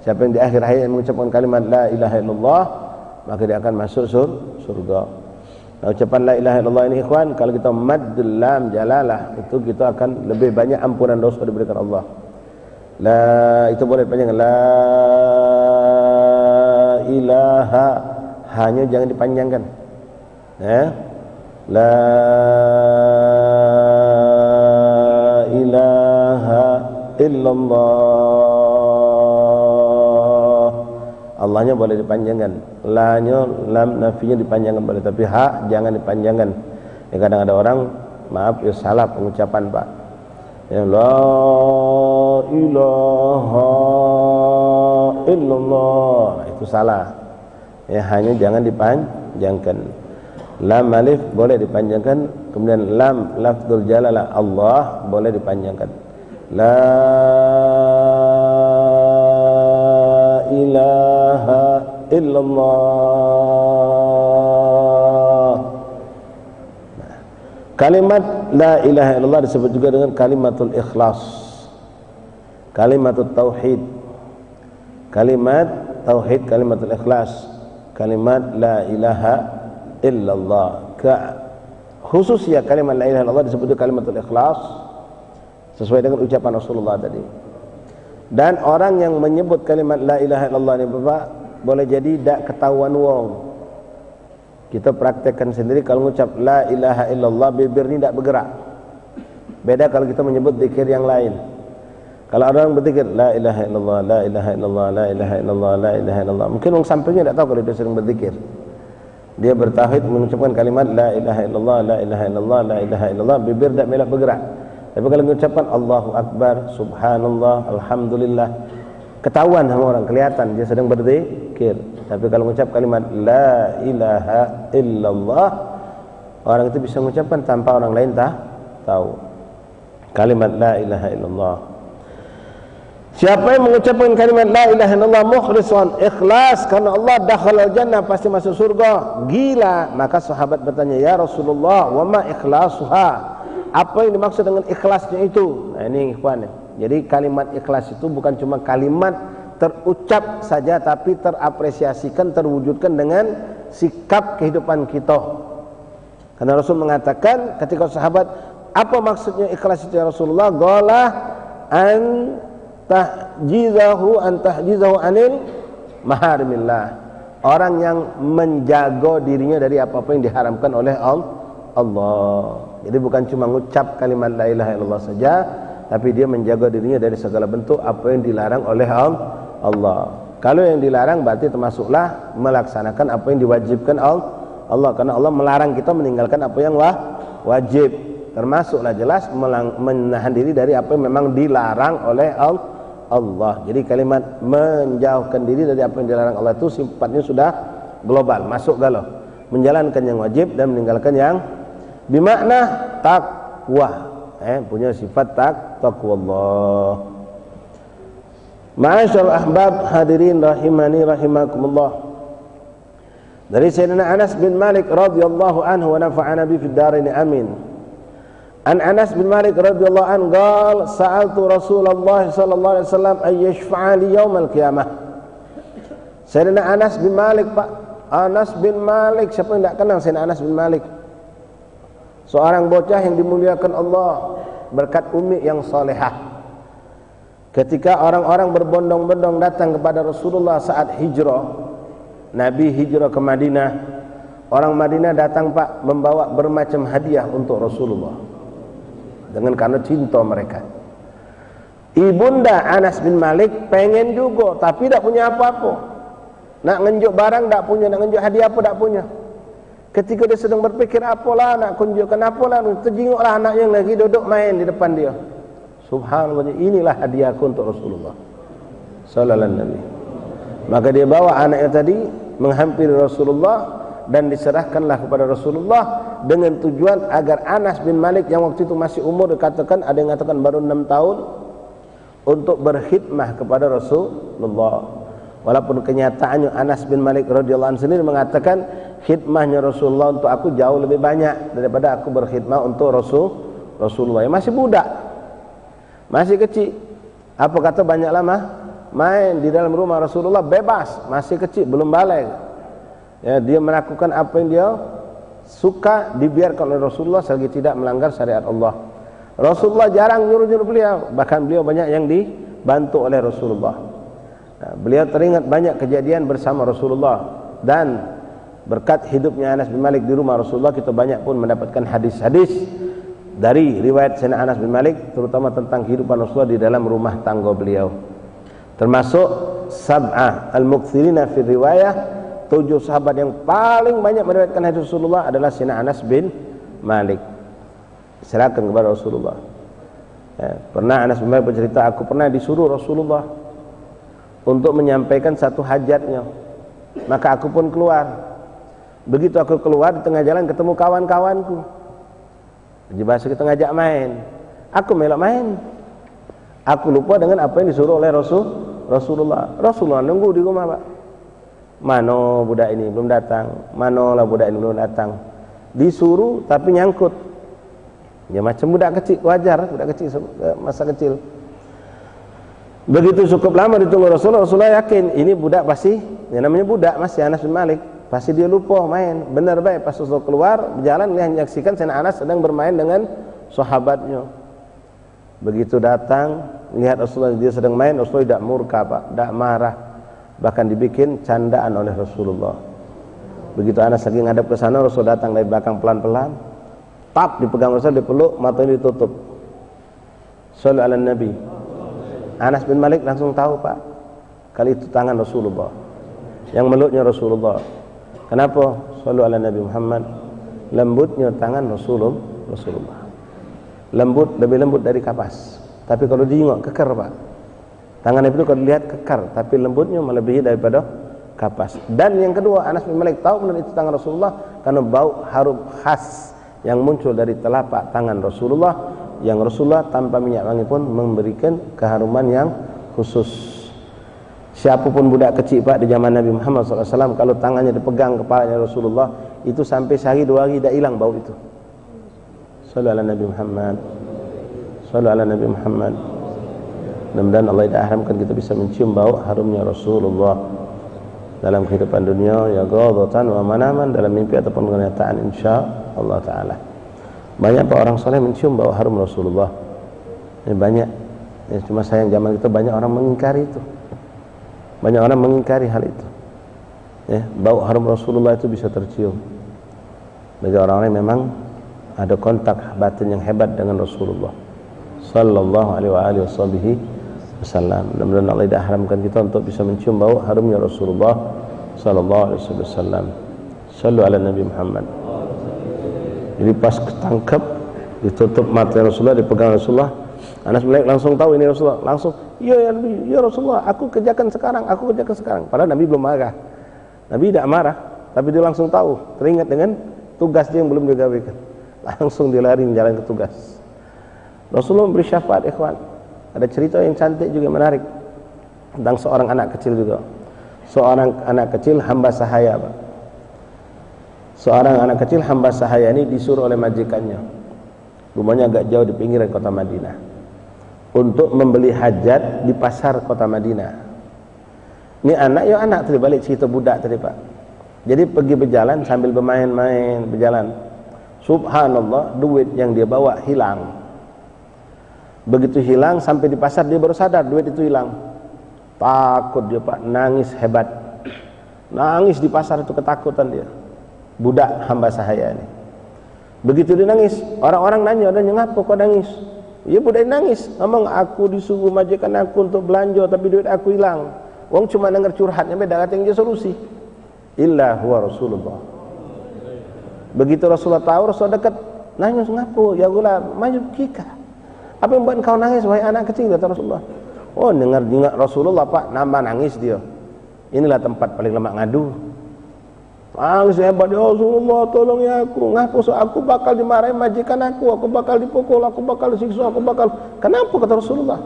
[SPEAKER 1] siapa yang di akhir hayat mengucapkan kalimat la ilaha illallah, maka dia akan masuk surga. Nah, ucapan la ilaha illallah ini ikhwan, kalau kita maddul lam jalalah, itu kita akan lebih banyak ampunan dosa diberikan Allah. La, itu boleh panjang, la ilaha, hanya jangan dipanjangkan. La ilaha illallah, Allahnya boleh dipanjangkan, la-nya, lam nafinya dipanjangkan boleh, tapi ha jangan dipanjangkan. Ya, kadang ada orang, maaf ya, salah pengucapan Pak, ya, la ilaha illallah, nah, itu salah ya, hanya jangan dipanjangkan. Lam alif boleh dipanjangkan, kemudian lam lafzul jalalah Allah boleh dipanjangkan. La ilaha illallah. Kalimat la ilaha illallah disebut juga dengan kalimatul ikhlas, kalimatul tauhid, kalimat tauhid, kalimatul ikhlas, kalimat la ilaha illallah. Khususnya kalimat la ilaha illallah disebut juga kalimatul ikhlas sesuai dengan ucapan Rasulullah tadi. Dan orang yang menyebut kalimat la ilaha illallah ini Bapak, boleh jadi tak ketahuan wong. Kita praktekkan sendiri, kalau mengucap la ilaha illallah bibir ini tak bergerak. Beda kalau kita menyebut zikir yang lain. Kalau orang berzikir la ilaha illallah, la ilaha illallah, la ilaha illallah, la ilaha illallah, mungkin orang sampingnya tak tahu kalau dia sering berzikir. Dia bertauhid mengucapkan kalimat la ilaha illallah, la ilaha illallah, la ilaha illallah, bibir tak melak bergerak. Tapi kalau mengucapkan Allahu Akbar, Subhanallah, Alhamdulillah, ketahuan sama orang, kelihatan dia sedang berzikir. Tapi kalau mengucap kalimat la ilaha illallah, orang itu bisa mengucapkan tanpa orang lain tahu. Kalimat la ilaha illallah. Siapa yang mengucapkan kalimat la ilaha illallah mukhlishan, ikhlas karena Allah, dakhalal jannah, pasti masuk surga. Gila. Maka sahabat bertanya, ya Rasulullah, wa ma ikhlasuha? Apa yang dimaksud dengan ikhlasnya itu? Nah ini ikhwan. Jadi kalimat ikhlas itu bukan cuma kalimat terucap saja, tapi terapresiasikan, terwujudkan dengan sikap kehidupan kita. Karena Rasul mengatakan ketika sahabat, apa maksudnya ikhlas itu ya Rasulullah? Qala an tahjizahu anil maharimillah. Orang yang menjaga dirinya dari apa-apa yang diharamkan oleh Allah. Jadi bukan cuma mengucap kalimat la ilaha illallah saja, tapi dia menjaga dirinya dari segala bentuk apa yang dilarang oleh Allah. Kalau yang dilarang berarti termasuklah melaksanakan apa yang diwajibkan Allah, karena Allah melarang kita meninggalkan apa yang wajib. Termasuklah jelas menahan diri dari apa yang memang dilarang oleh Allah. Jadi kalimat menjauhkan diri dari apa yang dilarang Allah itu sifatnya sudah global, masuk galau. Menjalankan yang wajib dan meninggalkan yang bimakna taqwa, punya sifat taqwa Allah. Ma'asyarul ahbab hadirin rahimani rahimakumullah. Dari Sayyidina Anas bin Malik radhiyallahu anhu wa nafa'ana bi fid dharain amin. An Anas bin Malik radhiyallahu anhu qala sa'altu Rasulullah sallallahu alaihi wasallam ay yashfa'a li yaumil qiyamah. Sayyidina Anas bin Malik, Pak. Anas bin Malik, siapa yang tak kenal Sayyidina Anas bin Malik? Seorang bocah yang dimuliakan Allah berkat umi yang salehah. Ketika orang-orang berbondong-bondong datang kepada Rasulullah saat hijrah, Nabi hijrah ke Madinah, orang Madinah datang Pak membawa bermacam hadiah untuk Rasulullah dengan karena cinta mereka. Ibunda Anas bin Malik pengen juga tapi tak punya apa-apa. Nak ngenjuk barang tak punya, nak ngenjuk hadiah apa tak punya. Ketika dia sedang berpikir apalah nak kunjukkan, apalah, terjenguklah anak yang lagi duduk main di depan dia. Subhanallah, inilah hadiahku untuk Rasulullah sallallahu alaihi wasallam. Maka dia bawa anaknya tadi menghampiri Rasulullah dan diserahkanlah kepada Rasulullah dengan tujuan agar Anas bin Malik yang waktu itu masih umur, dikatakan ada yang mengatakan baru 6 tahun, untuk berkhidmah kepada Rasulullah. Walaupun kenyataannya Anas bin Malik radhiyallahu anhu sendiri mengatakan khidmahnya Rasulullah untuk aku jauh lebih banyak daripada aku berkhidmah untuk Rasulullah yang masih budak, masih kecil. Apa kata banyak lama main di dalam rumah Rasulullah bebas, masih kecil, belum balik. Ya, dia melakukan apa yang dia suka, dibiarkan oleh Rasulullah selagi tidak melanggar syariat Allah. Rasulullah jarang nyuruh-nyuruh beliau, bahkan beliau banyak yang dibantu oleh Rasulullah. Nah, beliau teringat banyak kejadian bersama Rasulullah, dan berkat hidupnya Anas bin Malik di rumah Rasulullah, kita banyak pun mendapatkan hadis-hadis dari riwayat Sayyidina Anas bin Malik, terutama tentang kehidupan Rasulullah di dalam rumah tangga beliau. Termasuk sab'ah al-mukthirina fi riwayah, 7 sahabat yang paling banyak meriwayatkan hadis Rasulullah adalah Sayyidina Anas bin Malik. Serahkan kepada Rasulullah. Ya, pernah Anas bin Malik bercerita, aku pernah disuruh Rasulullah untuk menyampaikan satu hajatnya, maka aku pun keluar. Begitu aku keluar, di tengah jalan ketemu kawan-kawanku. Di bahasa kita ngajak main. Aku melok main. Aku lupa dengan apa yang disuruh oleh Rasulullah. Rasulullah nunggu di rumah, Pak. Mano budak ini belum datang. Manolah budak ini belum datang. Disuruh tapi nyangkut. Ya macam budak kecil, wajar budak kecil masa kecil. Begitu cukup lama ditunggu Rasulullah yakin ini budak pasti, yang namanya budak masih Anas bin Malik, pasti dia lupa main. Benar baik pas Rasulullah keluar berjalan dia menyaksikan Sayyidina Anas sedang bermain dengan sahabatnya. Begitu datang lihat Rasulullah dia sedang main, Rasulullah tidak murka, Pak, tidak marah, bahkan dibikin candaan oleh Rasulullah. Begitu Anas lagi ngadap ke sana, Rasulullah datang dari belakang pelan-pelan, tap dipegang Rasulullah, dipeluk, matanya ditutup. Shallallahu ala Nabi. Anas bin Malik langsung tahu, Pak, kali itu tangan Rasulullah, yang meluknya Rasulullah. Kenapa? Shallallahu ala Nabi Muhammad. Lembutnya tangan Rasulullah. Lembut, lebih lembut dari kapas. Tapi kalau diingat kekar, Pak. Tangan itu kalau dilihat kekar, tapi lembutnya melebihi daripada kapas. Dan yang kedua, Anas bin Malik tahu benar itu tangan Rasulullah karena bau harum khas yang muncul dari telapak tangan Rasulullah, yang Rasulullah tanpa minyak wangi pun memberikan keharuman yang khusus. Siapapun budak kecil, Pak, di zaman Nabi Muhammad SAW, kalau tangannya dipegang kepalanya Rasulullah, itu sampai sehari 2 hari tidak hilang bau itu. Sallu ala Nabi Muhammad. Sallu ala Nabi Muhammad. Mudah-mudahan Allah tidak haramkan kita bisa mencium bau harumnya Rasulullah dalam kehidupan dunia, ya ghadatan wa manaman, dalam mimpi ataupun kenyataan, insya Allah Ta'ala. Banyak Pak orang soleh mencium bau harum Rasulullah. Ini banyak. Ya, cuma sayang zaman itu banyak orang mengingkari itu. Banyak orang mengingkari hal itu. Ya, bau harum Rasulullah itu bisa tercium bagi orang-orang yang memang ada kontak batin yang hebat dengan Rasulullah sallallahu alaihi wasallam. Mudah-mudahan Allah tidak haramkan kita untuk bisa mencium bau harumnya Rasulullah sallallahu alaihi wasallam. Sallu ala Nabi Muhammad. Jadi pas ketangkap, ditutup mata Rasulullah, dipegang Rasulullah, Anas bin Malik langsung tahu ini Rasulullah. Langsung, ya Rasulullah, aku kerjakan sekarang. Padahal Nabi belum marah. Nabi tidak marah, tapi dia langsung tahu, teringat dengan tugas dia yang belum digawikan. Langsung dia lari menjalankan tugas. Rasulullah memberi syafaat, ikhwan. Ada cerita yang cantik juga menarik tentang seorang anak kecil juga. Seorang anak kecil hamba sahaya, Pak. Seorang anak kecil hamba sahaya ini disuruh oleh majikannya, rumahnya agak jauh di pinggiran kota Madinah, untuk membeli hajat di pasar kota Madinah. Ini anak tadi balik cerita budak tadi, Pak. Jadi pergi berjalan sambil bermain-main, berjalan. Subhanallah, duit yang dia bawa hilang. Begitu hilang, sampai di pasar dia baru sadar duit itu hilang. Takut dia, Pak, nangis hebat. Nangis di pasar itu, ketakutan dia. Budak hamba sahaya ini. Begitu dia nangis, orang-orang nanya, ngapa kau nangis? Ya budak nangis, ngomong aku disuruh majikan aku untuk belanja tapi duit aku hilang. Wong cuma dengar curhatnya, beda katanya dia solusi. Illa huwa Rasulullah. Begitu Rasulullah tahu, Rasulullah dekat, nanya ngapa? Ya gula maju kika. Apa yang buat kau nangis wahai anak kecil, kata Rasulullah. Oh, dengar Rasulullah, Pak, nambah nangis dia. Inilah tempat paling lemak ngadu. Nangis hebat, ya Rasulullah, tolong ya aku. Aku bakal dimarahi majikan aku bakal dipukul, aku bakal disiksa, Kenapa, kata Rasulullah?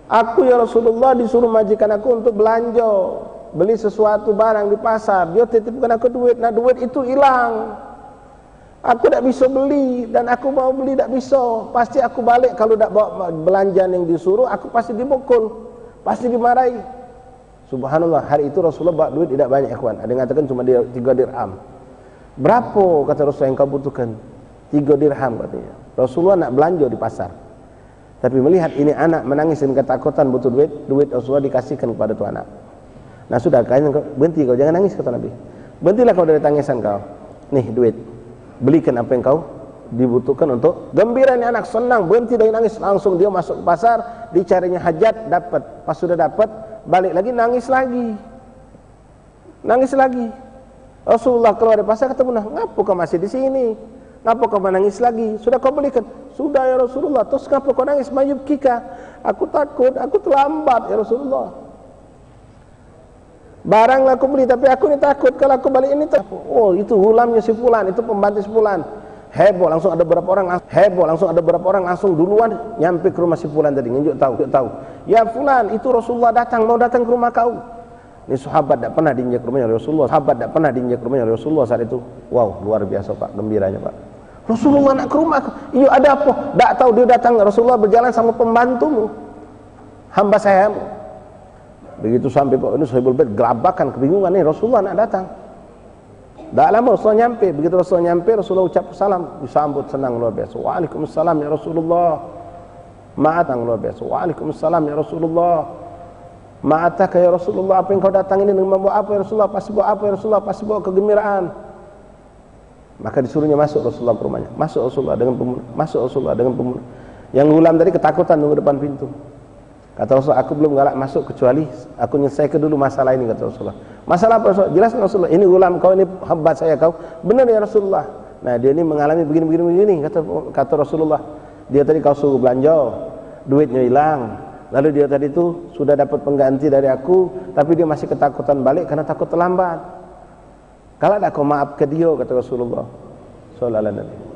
[SPEAKER 1] Aku ya Rasulullah disuruh majikan aku untuk belanja, beli sesuatu barang di pasar. Dia titipkan aku duit, nah duit itu hilang. Aku tidak bisa beli, dan aku mau beli tidak bisa. Pasti aku balik kalau tidak bawa belanjaan yang disuruh, aku pasti dipukul, pasti dimarahi. Subhanallah, hari itu Rasulullah bawa duit tidak banyak, ikhwan. Ada yang mengatakan cuma 3 dirham. Berapa, kata Rasulullah, yang kau butuhkan? 3 dirham katanya. Rasulullah nak belanja di pasar, tapi melihat ini anak menangis dan ketakutan butuh duit Rasulullah dikasihkan kepada tu anak. Nah sudah, berhenti kau, jangan nangis, kata Nabi. Berhentilah kau dari tangisan kau. Nih duit, belikan apa yang kau dibutuhkan untuk gembira. Ini anak senang, berhenti dari nangis, langsung dia masuk ke pasar, dicarinya hajat, dapat. Pas sudah dapat, balik lagi, nangis lagi. Rasulullah keluar dari pasar, kata Munah, ngapa kau masih di sini? Ngapa kau menangis lagi? Sudah kau belikan? Sudah ya Rasulullah. Terus ngapa kau nangis? Mayub kika, aku takut, aku terlambat ya Rasulullah. Barang aku beli, tapi aku ini takut kalau aku balik ini. Oh, itu hulamnya si fulan, itu pembantu si fulan. Heboh langsung ada beberapa orang langsung duluan nyampe ke rumah si fulan tadi, nunjuk tahu. Ya fulan, itu Rasulullah mau datang ke rumah kau. Ini sahabat tidak pernah diinjak rumahnya oleh Rasulullah. Saat itu. Wow, luar biasa Pak, gembiranya Pak. Rasulullah nak ke rumah. Iya, ada apa? Tak tahu dia datang. Rasulullah berjalan sama pembantumu, hamba sayamu. Begitu sampai Pak ini Sahibul Bait gelabakan, kebingungan nih, Rasulullah nak datang. Tak lama Rasulullah nyampe. Begitu Rasulullah nyampe, Rasulullah ucap salam, disambut senang luar biasa. Waalaikumsalam ya Rasulullah. Ma'atang luar biasa. Waalaikumsalam ya Rasulullah. Ma'ataka ya Rasulullah, apa yang kau datang ini dengan membawa apa ya Rasulullah? Pasti bawa apa ya Rasulullah? Pasti bawa kegembiraan. Maka disuruhnya masuk Rasulullah ke rumahnya. Masuk Rasulullah dengan pembunuh. Yang gulam tadi ketakutan nunggu depan pintu. Kata Rasulullah, aku belum galak masuk kecuali aku nyelesaikan dulu masalah ini, kata Rasulullah. Masalah apa Rasulullah? Jelaskan Rasulullah, ini gulam kau, ini hamba saya kau. Benar ya Rasulullah. Nah dia ini mengalami begini, kata Rasulullah. Dia tadi kau suruh belanja, duitnya hilang. Lalu dia tadi itu sudah dapat pengganti dari aku, tapi dia masih ketakutan balik karena takut terlambat. Kalau tak kau maaf ke dia, kata Rasulullah sallallahu alaihi wasallam.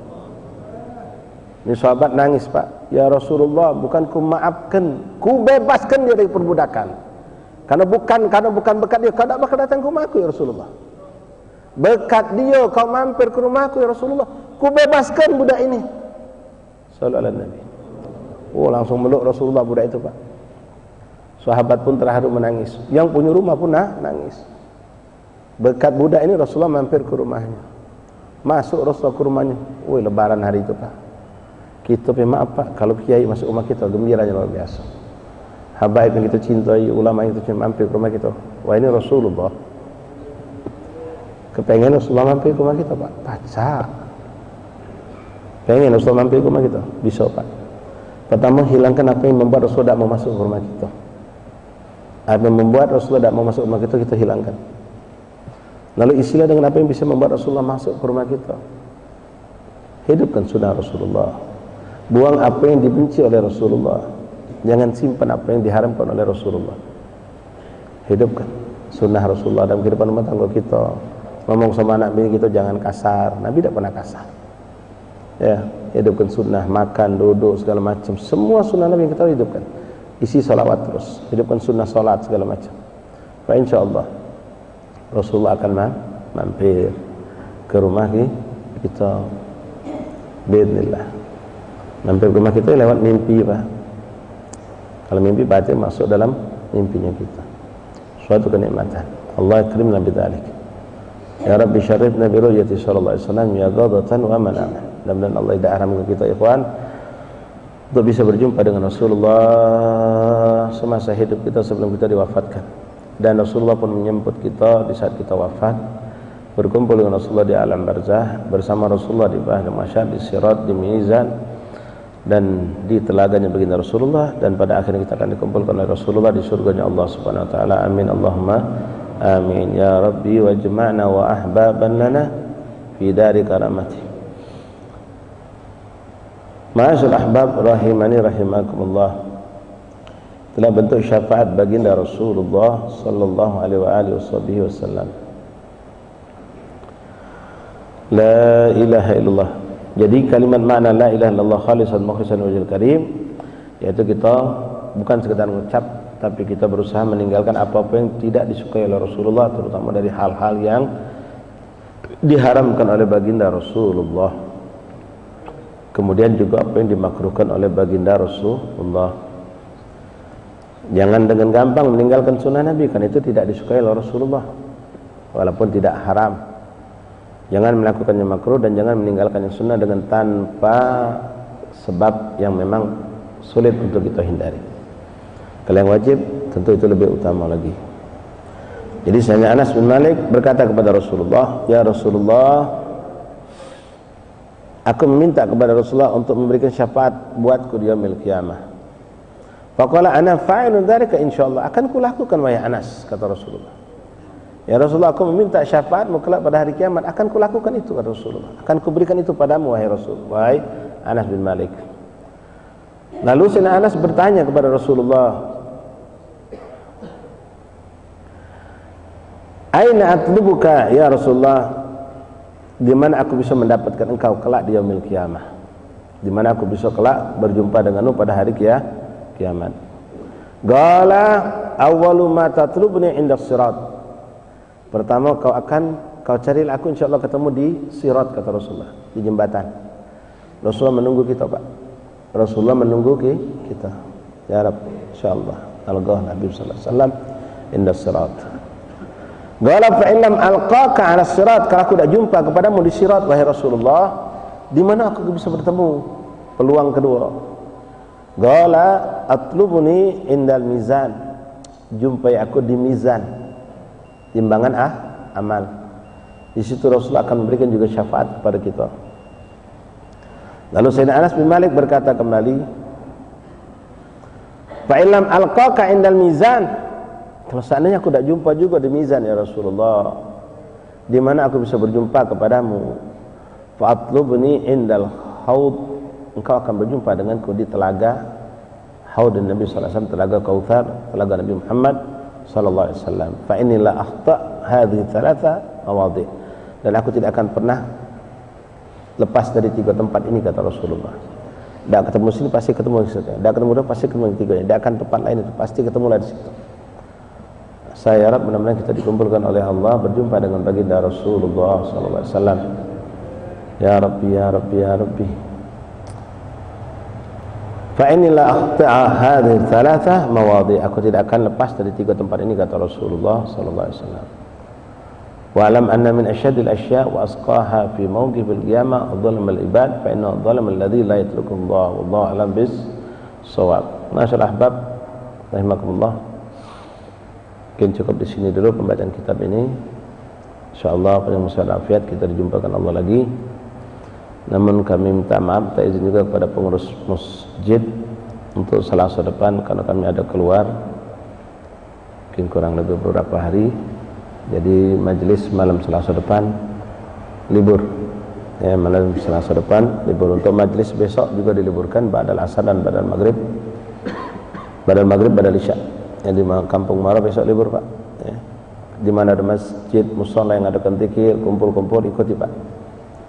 [SPEAKER 1] Ini sahabat nangis Pak. Ya Rasulullah, bukan ku maafkan, ku bebaskan dia dari perbudakan. Karena bukan berkat dia, kau tak bakal datang ke rumahku ya Rasulullah. Berkat dia kau mampir ke rumahku ya Rasulullah, ku bebaskan budak ini. Sallallahu alaihi wasallam. Oh, langsung meluk Rasulullah budak itu Pak. Sahabat pun terharu menangis. Yang punya rumah pun nangis. Berkat budak ini Rasulullah mampir ke rumahnya. Masuk Rasulullah ke rumahnya. Woi, lebaran hari itu Pak. Kita maaf Pak, kalau kiai masuk rumah kita, gembiranya luar biasa. Habaib yang kita cintai, ulama yang kita cintai, mampir ke rumah kita. Wah, ini Rasulullah. Kepengen Rasulullah mampir ke rumah kita Pak? Pacak. Pengen Rasulullah mampir ke rumah kita? Bisa Pak. Pertama, hilangkan apa yang membuat Rasulullah tidak mau masuk ke rumah kita. Apa yang membuat Rasulullah tidak mau masuk ke rumah kita hilangkan. Lalu isilah dengan apa yang bisa membuat Rasulullah masuk ke rumah kita. Hidupkan sunnah Rasulullah. Buang apa yang dibenci oleh Rasulullah. Jangan simpan apa yang diharamkan oleh Rasulullah. Hidupkan sunnah Rasulullah dalam kehidupan rumah tangga kita. Ngomong sama anak bini kita jangan kasar. Nabi tidak pernah kasar. Ya, hidupkan sunnah, makan, duduk, segala macam. Semua sunnah Nabi yang kita hidupkan. Isi salawat terus. Hidupkan sunnah salat segala macam. Fa insyaallah Rasulullah akan mampir ke rumah kita. Bismillah. Mampir ke rumah kita lewat mimpi Pak. Kalau mimpi berarti masuk dalam mimpinya kita. Suatu kenikmatan. Allah akrimna bidzalik. Ya Rabbi syarifna bi ru'yati sallallahu alaihi wasallam ya ghadatan wa manama. Mudah-mudahan Allah tidak haramkan kita ikhwan untuk bisa berjumpa dengan Rasulullah semasa hidup kita sebelum kita diwafatkan. Dan Rasulullah pun menyambut kita di saat kita wafat. Berkumpul dengan Rasulullah di alam barzah, bersama Rasulullah di bahdul mahsyar, di sirat, di mizan, dan di telaganya baginda Rasulullah, dan pada akhirnya kita akan dikumpulkan oleh Rasulullah di surganya Allah Subhanahu wa taala. Amin Allahumma amin ya Rabbi wajma'na wa ahbaban lana fi dari karamati. Ma'asyil ahbab rahimani rahimakumullah. Telah bentuk syafaat baginda Rasulullah sallallahu alaihi wasallam. La ilaha illallah. Jadi kalimat makna la ilaha illallah khalisan mukhlishan wajhil karim, yaitu kita bukan sekedar mengucap, tapi kita berusaha meninggalkan apa-apa yang tidak disukai oleh Rasulullah, terutama dari hal-hal yang diharamkan oleh baginda Rasulullah. Kemudian juga apa yang dimakruhkan oleh baginda Rasulullah. Jangan dengan gampang meninggalkan sunnah Nabi, karena itu tidak disukai oleh Rasulullah walaupun tidak haram. Jangan melakukannya makruh dan jangan meninggalkannya sunnah dengan tanpa sebab yang memang sulit untuk kita hindari. Kalau yang wajib tentu itu lebih utama lagi. Jadi Sayyidina Anas bin Malik berkata kepada Rasulullah, ya Rasulullah, aku meminta kepada Rasulullah untuk memberikan syafaat buatku di yaumil qiyamah. Faqala ana fa'ilun dzalika insyaallah, akan kulakukan wahai Anas, kata Rasulullah. Ya Rasulullah, aku meminta syafaatmu kelak pada hari kiamat, akan kulakukan itu, kata Rasulullah. Akan kuberikan itu padamu wahai Rasul, wahai Anas bin Malik. Lalu Sayyidina Anas bertanya kepada Rasulullah, aina atlubuka ya Rasulullah, di mana aku bisa mendapatkan engkau kelak di yaumil qiyamah, di mana aku bisa kelak berjumpa denganmu pada hari kiamat. Qala awwalu ma tatlubuni inda sirat. Pertama kau carilah aku insyaallah ketemu di sirat, kata Rasulullah, di jembatan. Rasulullah menunggu kita, Pak. Rasulullah menunggu kita. Ya Rabb, insyaallah alqah Nabi sallallahu alaihi wasallam inda sirat. Qala fa in lam alqaka 'ala sirat, kalau aku tidak jumpa kepadamu di sirat wahai Rasulullah, di mana aku bisa bertemu? Peluang kedua. Qala atlubuni indal mizan, jumpai aku di mizan, timbangan amal. Di situ Rasulullah akan memberikan juga syafaat kepada kita. Lalu Sayyidina Anas bin Malik berkata kembali, fa in lam alqaka indal mizan, kalau seandainya aku tidak jumpa juga di mizan ya Rasulullah, di mana aku bisa berjumpa kepadamu? Fa'atlubni indal haud, engkau akan berjumpa denganku di telaga haud Nabi sallallahu alaihi wasallam, telaga Kautsar, telaga Nabi Muhammad sallallahu alaihi wasallam. Fa inni la akhta hadhihi thalatha mawadhi, dan aku tidak akan pernah lepas dari 3 tempat ini, kata Rasulullah. Tidak ketemu sini pasti ketemu di situ, tidak ketemu itu pasti ketemu di 3, tidak akan tempat lain itu pasti ketemu di situ. Saya harap mudah-mudahan kita dikumpulkan oleh Allah berjumpa dengan baginda Rasulullah sallallahu alaihi wasallam. Ya Rabbi, ya Rabbi, ya Rabbi. Fa inni la akhta'a hadhihi thalatha mawadhi, aku tidak akan lepas dari 3 tempat ini, kata Rasulullah sallallahu alaihi wasallam. Wa alam anna min asyaddil asya' wa asqaha fi mawqibil qiyamah adh-dhalim al-ibad, fa inna adh-dhalim alladhi la yatruku Allah, wallahu a'lam bis shawab. Masyaallah ahbab rahimakumullah. Mungkin cukup di sini dulu pembacaan kitab ini. Insyaallah pada masalah afiat kita dijumpakan Allah lagi. Namun kami minta maaf, minta izin juga kepada pengurus masjid untuk Selasa depan karena kami ada keluar mungkin kurang lebih beberapa hari. Jadi majelis malam Selasa depan libur. Ya, malam Selasa depan libur. Untuk majelis besok juga diliburkan ba'dal asar dan ba'dal maghrib. Ba'dal maghrib, ba'dal isya. Yang di Kampung Mara besok libur, Pak. Ya. Di mana ada masjid, mushola yang adakan zikir, kumpul-kumpul ikuti, Pak.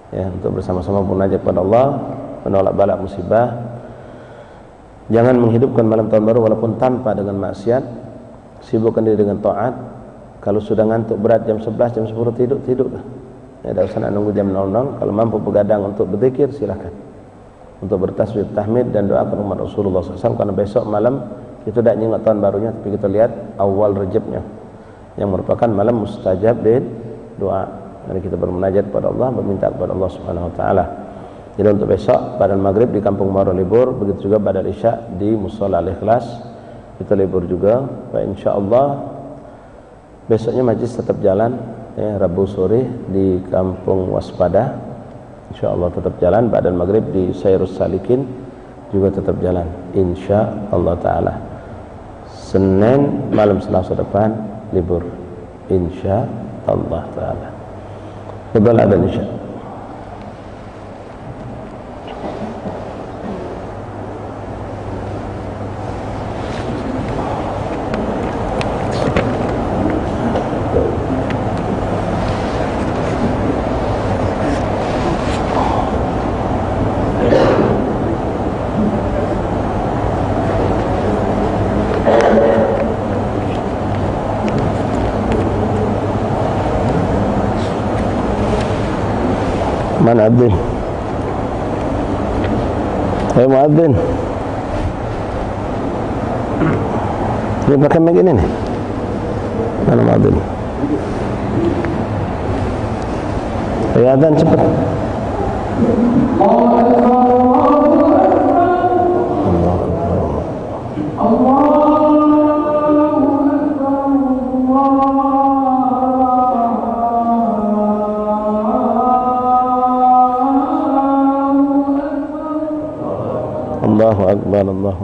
[SPEAKER 1] Ya, untuk bersama-sama munajat kepada Allah, menolak bala musibah. Jangan menghidupkan malam tahun baru walaupun tanpa dengan maksiat. Sibukkan diri dengan taat. Kalau sudah ngantuk berat jam 11, jam 10 tidur. Ya, tidak usah nak nunggu jam 00. Kalau mampu begadang untuk berzikir silakan. Untuk bertasbih, tahmid dan doakan umat Rasulullah SAW, karena besok malam itu tidak ingat tahun barunya, tapi kita lihat awal Rajabnya yang merupakan malam mustajab doa. Mari kita bermunajat kepada Allah, meminta kepada Allah Subhanahu wa taala. Jadi untuk besok pada maghrib di Kampung Mara libur, begitu juga pada isya di Mushola Al-Ikhlas kita libur juga. Insyaallah besoknya majlis tetap jalan, ya, Rabu sore di Kampung Waspada insyaallah tetap jalan. Pada maghrib di Sairus Salikin juga tetap jalan insyaallah taala. Senin malam Selasa depan libur insyaallah taala. Qibla dan isya. Mana Abdin? Hey Muadzin, dia pakai mic ini nih. Mana Muadzin? Ya adzan cepat. Allahu Akbar, Allahu